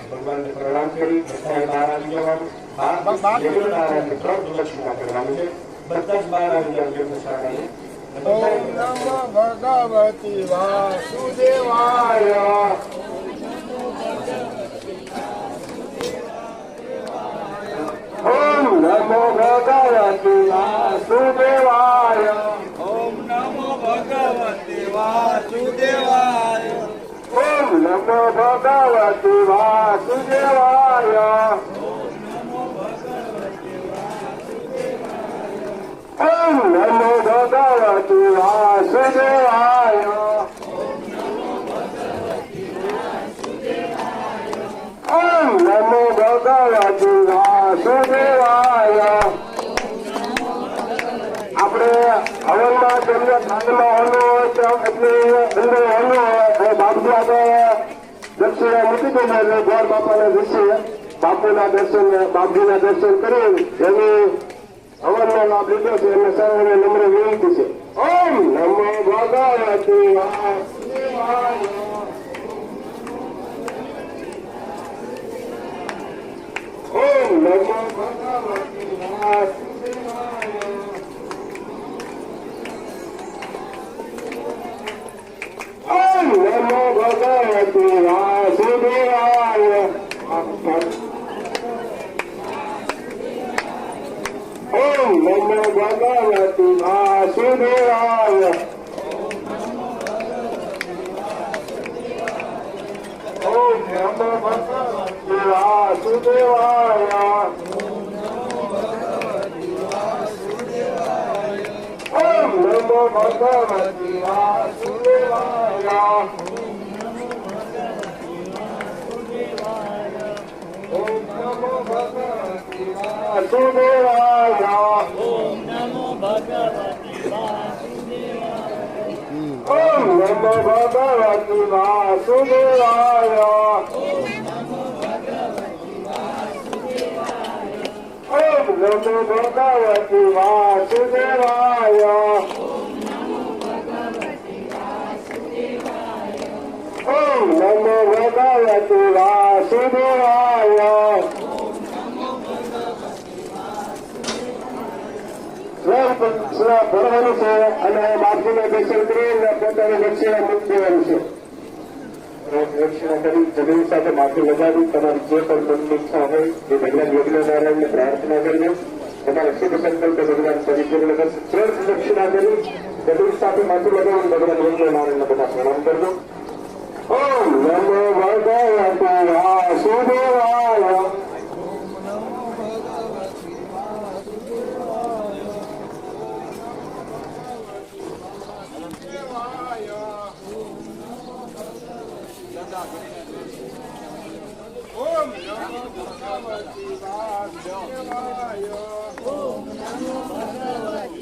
ભગવાનને પ્રણામ કરી બધાએ બહાર આવી જવાનું. રેગ્યુલર આરાધના 3 પ્રદક્ષિણા કરવાની છે. બધા જ બહાર આવી જાવ જન્મશાળાએ. ઓમ નમો ભગવતી વાસુદેવાય. ઓમ નમો ભગવતી વાસુદેવાય. ઓમ નમો ભગવતે વાસુદેવાય. ઓમ નમો ભગવતી વાસુદેવાય. ઓમ નમો ભગવતી વાસુદેવાય. ઓમ નમો ભગવતી વાસુદેવાય. આપણે હવનમાં તેમને ધાનમાં હોનું હોય તો એટલે અંદર હોનું હોય બાપજી આપણે દક્ષિણા મૂકી દઈએ એટલે ગોર બાપાના દિવસે બાપુના દર્શન બાપજીના દર્શન કરી એની હવનનો લાભ લીધો છે એમને સર્વને નમ્ર વિનંતી છે. ઓમ નમો ભગવતી વાસુદેવાય. ઓમ નમો ભગવતી વાસુદેવાય. ઓમ નમો ભગવતી વાસુદેવાય. ઓમ નમો ભગવતી વાસુદેવાય. ઓમ નમો ભગવતી વાસુદેવાય. ઓમ નમો ભગવતી વાસુદેવાય. ઓમ નમો ભગવતી વાસુદેવાય. ઓમ નમો ભગવતે વાસુદેવાય. ઓમ નમો ભગવતી વાસુદેવાય. ઓમ નમો ભગવતી વાસુદેવાય. ઓમ નમો ભગવતી વાસુદેવાય. ભરવાનું છે અને બાપજીને દર્શન કરીને પોતાની દક્ષિણા મૂકી દેવાનું છે. દક્ષિણા કરી જમીન સાથે માથું લગાવી તમારી જે પણ મનની ઈચ્છા હોય એ ભગવાન યજ્ઞનારાયણને પ્રાર્થના કરીને તમારા શુભ સંકલ્પ ભગવાન પરિપૂર્ણ કરશે. 3 દક્ષિણા કરી જમીન સાથે માથું લગાવીને ભગવાન યજ્ઞનારાયણને બધા પ્રણામ કરજો. ઓમ નમો ભગવતી વાસુદેવાય. ઓમ નમો ભગવતી વાસુદેવાય. ઓમ નમો ભગવતી